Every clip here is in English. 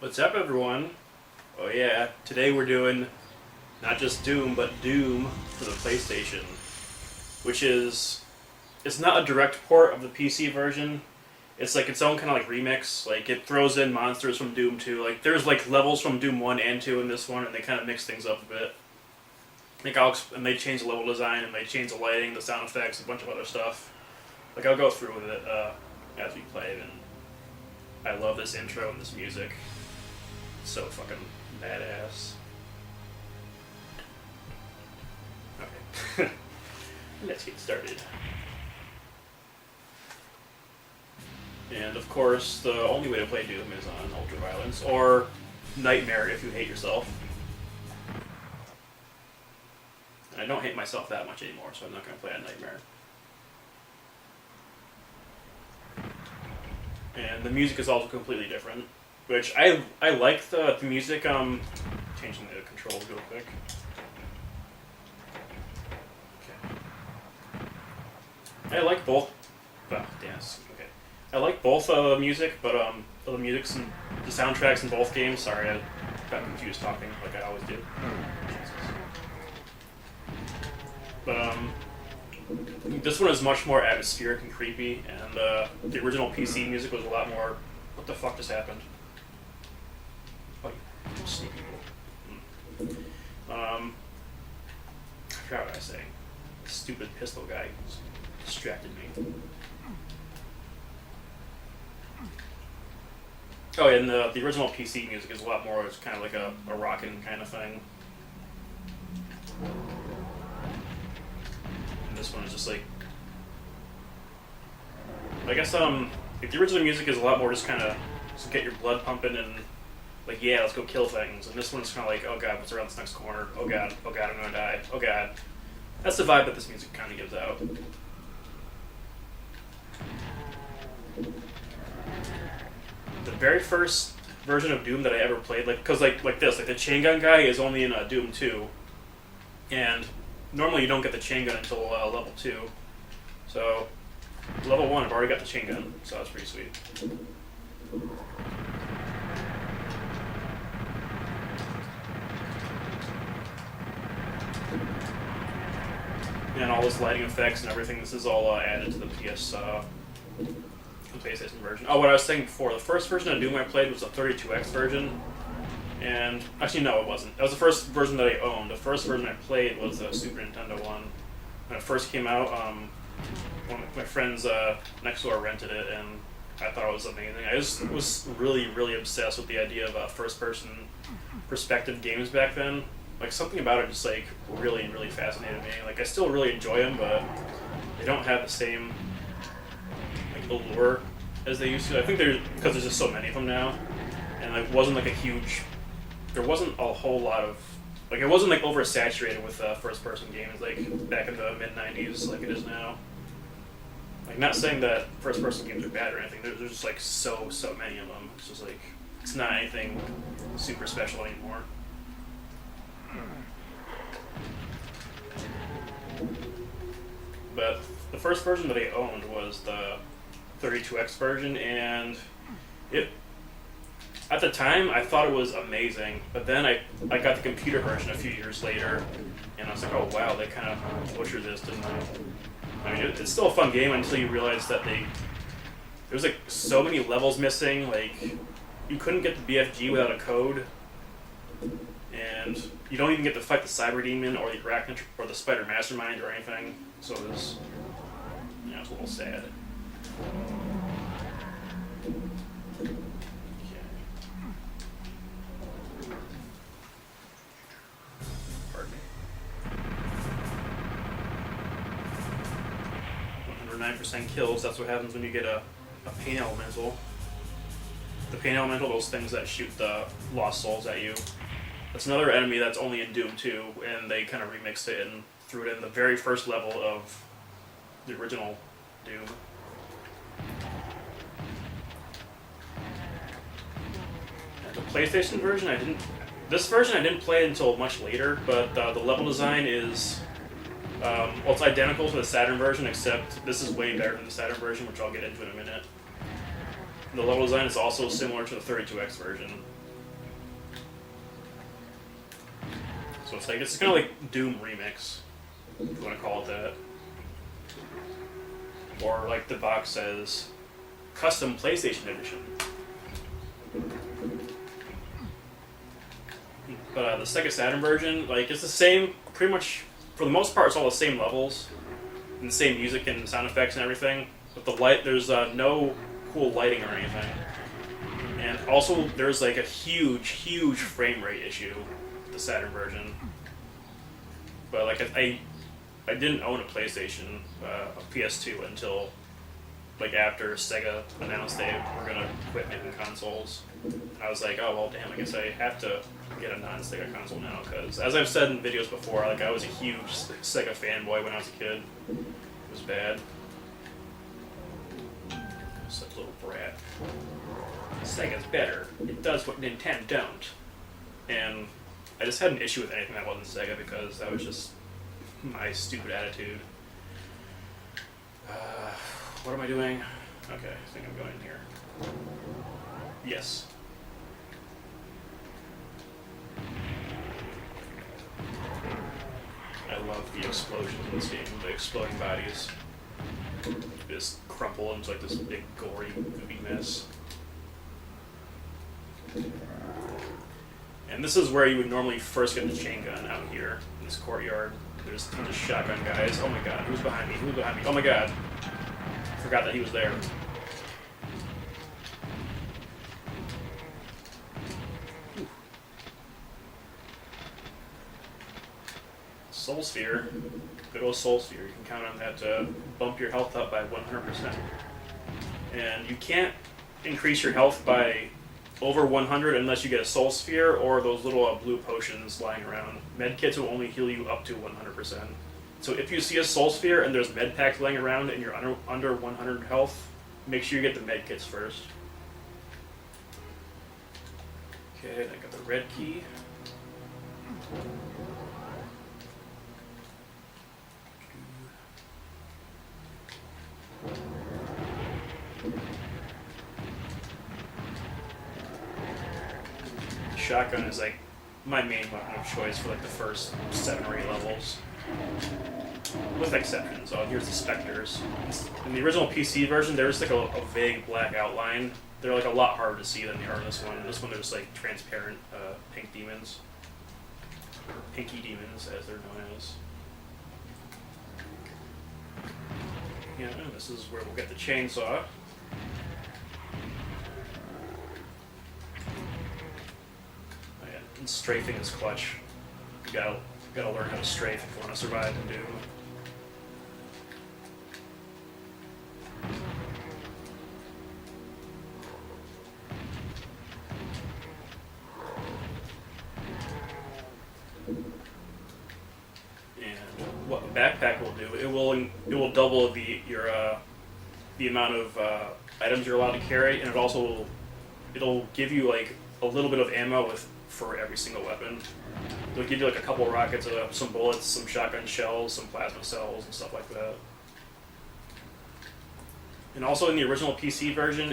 What's up, everyone? Oh yeah, today we're doing not just Doom, but Doom for the PlayStation, which is it's not a direct port of the PC version. It's like its own kind of like remix. Like it throws in monsters from Doom 2. Like there's like levels from Doom 1 and 2 in this one, and they kind of mix things up a bit. Like and they change the level design, and they change the lighting, the sound effects, a bunch of other stuff. Like I'll go through with it as we play, and I love this intro and this music. It's so fucking badass. Okay. Let's get started. And of course, the only way to play Doom is on Ultraviolence, or Nightmare if you hate yourself. And I don't hate myself that much anymore, so I'm not going to play on Nightmare. And the music is also completely different, which I like the music. Changing the controls real quick. Okay. I like both. Well, dance. Okay. I like both music, but the music's and the soundtracks in both games. Sorry, I got confused talking like I always do. But this one is much more atmospheric and creepy, and the original PC music was a lot more. What the fuck just happened? Oh, sneaky people. I forgot what I was saying. The stupid pistol guy distracted me. Oh, and the original PC music is a lot more. It's kind of like a rockin' kind of thing. And this one is just like, I guess like the original music is a lot more just kind of just get your blood pumping and like, yeah, let's go kill things. And this one's kind of like, oh god, what's around this next corner? Oh god, I'm gonna die. Oh god. That's the vibe that this music kind of gives out. The very first version of Doom that I ever played, like, cause like this, like the chain gun guy is only in Doom 2, and normally you don't get the chain gun until level 2. So level 1, I've already got the chain gun, so that's pretty sweet. And all this lighting effects and everything, this is all added to the PlayStation version. Oh, what I was saying before, the first version of Doom I played was the 32X version. And, actually no, it wasn't. That was the first version that I owned. The first version I played was the Super Nintendo one. When it first came out, one of my friends next door rented it, and I thought it was amazing. I just was really, really obsessed with the idea of first-person perspective games back then. Like, something about it just, like, really, really fascinated me. Like, I still really enjoy them, but they don't have the same, like, allure as they used to. I think because there's just so many of them now, and it wasn't, like, there wasn't a whole lot of, like, it wasn't, like, oversaturated with first-person games, like, back in the mid-90s, like it is now. Like, not saying that first-person games are bad or anything, there's just, like, so many of them. It's just, like, it's not anything super special anymore. But the first version that I owned was the 32X version, and at the time I thought it was amazing, but then I got the computer version a few years later, and I was like, oh wow, they kind of butchered this, didn't they? I mean, it's still a fun game until you realize that there's like so many levels missing, like you couldn't get the BFG without a code, and you don't even get to fight the Cyber Demon or the Arachnid or the Spider Mastermind or anything. So it was, it's a little sad. Okay. Pardon me. 109% kills. That's what happens when you get a pain elemental. The pain elemental, those things that shoot the lost souls at you. That's another enemy that's only in Doom 2, and they kind of remixed it and threw it in the very first level of the original Doom. And the PlayStation version, this version I didn't play until much later, but the level design is, well, it's identical to the Saturn version, except this is way better than the Saturn version, which I'll get into in a minute. The level design is also similar to the 32X version. So it's kind of like Doom Remix, if you want to call it that. Or like the box says, Custom PlayStation Edition. But the Sega Saturn version, like, it's the same, pretty much, for the most part, it's all the same levels, and the same music and sound effects and everything. But there's no cool lighting or anything. And also, there's like a huge frame rate issue with the Saturn version. But like, I didn't own a PlayStation, a PS2 until like after Sega announced they were gonna quit making consoles. And I was like, oh well, damn, I guess I have to get a non-Sega console now, because as I've said in videos before, like I was a huge Sega fanboy when I was a kid. It was bad. Such a little brat. Sega's better. It does what Nintendo don't. And I just had an issue with anything that wasn't Sega because that was just my stupid attitude. What am I doing? Okay, I think I'm going in here. Yes. I love the explosions in this game, the exploding bodies. Just crumple into like this big gory goopy mess. And this is where you would normally first get the chain gun out here in this courtyard. There's tons of shotgun guys. Oh my god, who's behind me? Who's behind me? Oh my god. Forgot that he was there. Soul Sphere. Good old Soul Sphere. You can count on that to bump your health up by 100%. And you can't increase your health by over 100 unless you get a Soul Sphere or those little blue potions lying around. Med kits will only heal you up to 100%. So if you see a Soul Sphere and there's med packs laying around and you're under 100 health, make sure you get the med kits first. Okay, I got the red key. Shotgun is like my main weapon of choice for like the first 7 or 8 levels. With exceptions. Oh, here's the Spectres. In the original PC version, there's like a vague black outline. They're like a lot harder to see than they are in this one. In this one, there's like transparent pink demons. Or pinky demons, as they're known as. Yeah, this is where we'll get the chainsaw. Oh, yeah, and strafing is clutch. You gotta learn how to strafe if you want to survive in Doom. And what the backpack will do, it will double the amount of items you're allowed to carry, and it'll give you like a little bit of ammo for every single weapon. It'll give you like a couple of rockets, some bullets, some shotgun shells, some plasma cells, and stuff like that. And also in the original PC version,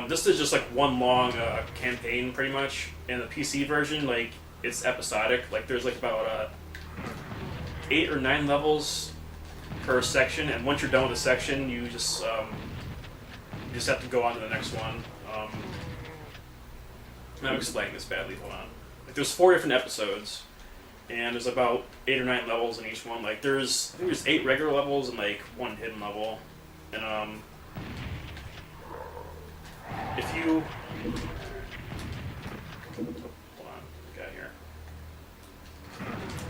this is just like one long campaign pretty much. In the PC version, like it's episodic. Like there's like about 8 or 9 levels per section, and once you're done with a section, you just have to go on to the next one. I'm explaining this badly. Hold on. Like there's 4 different episodes, and there's about 8 or 9 levels in each one. Like I think there's 8 regular levels and like 1 hidden level. And if you hold on, got here.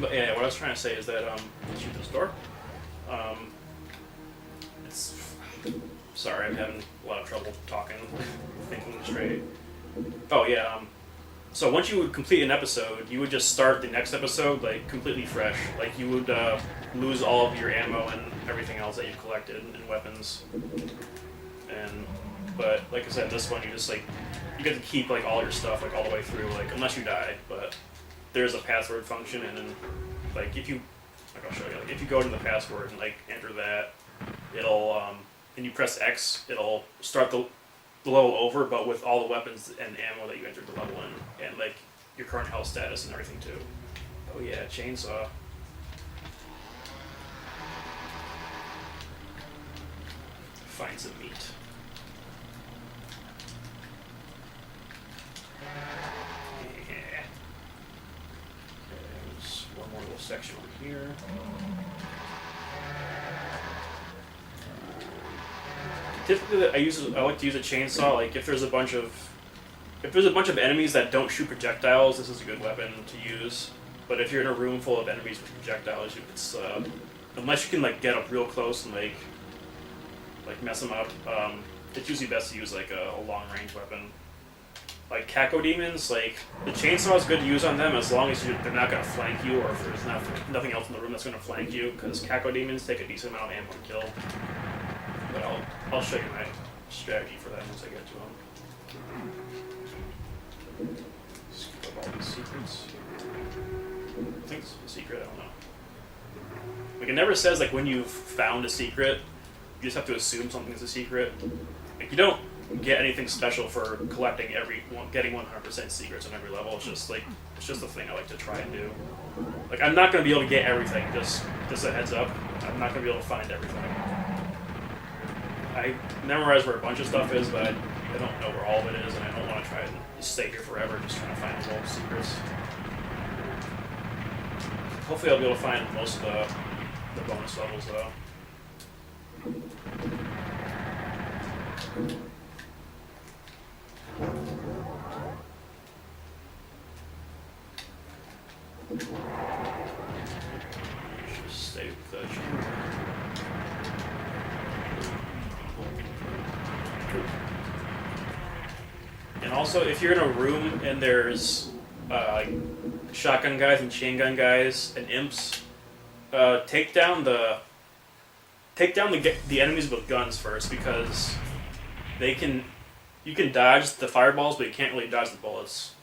But yeah, what I was trying to say is that shoot this door. Sorry, I'm having a lot of trouble talking, thinking straight. Oh yeah. So once you would complete an episode, you would just start the next episode like completely fresh. Like you would lose all of your ammo and everything else that you collected and weapons. But like I said, this one you just like you get to keep like all your stuff like all the way through, like unless you die. But there's a password function, and then like I'll show you. Like if you go to the password and like enter that, it'll and you press X, it'll start the level over, but with all the weapons and ammo that you entered the level in, and like your current health status and everything too. Oh yeah, chainsaw. Find some meat. Yeah. There's one more little section over here. Typically, I like to use a chainsaw. Like if there's a bunch of enemies that don't shoot projectiles, this is a good weapon to use. But if you're in a room full of enemies with projectiles, it's unless you can like get up real close and like mess them up, it's usually best to use like a long range weapon. Like Cacodemons, like the chainsaw is good to use on them as long as they're not going to flank you, or if there's nothing else in the room that's going to flank you, because Cacodemons take a decent amount of ammo to kill. But I'll show you my strategy for that once I get to them. Scoop up all these secrets. I think it's a secret, I don't know. Like it never says like when you've found a secret, you just have to assume something is a secret. Like you don't get anything special for getting 100% secrets on every level. It's just a thing I like to try and do. Like I'm not gonna be able to get everything. Just a heads up. I'm not gonna be able to find everything. I memorize where a bunch of stuff is, but I don't know where all of it is, and I don't want to try and stay here forever just trying to find all the secrets. Hopefully I'll be able to find most of the bonus levels though. Just stay with the chamber. And also, if you're in a room and there's like shotgun guys and chain gun guys and imps, take down the enemies with guns first, because you can dodge the fireballs, but you can't really dodge the bullets.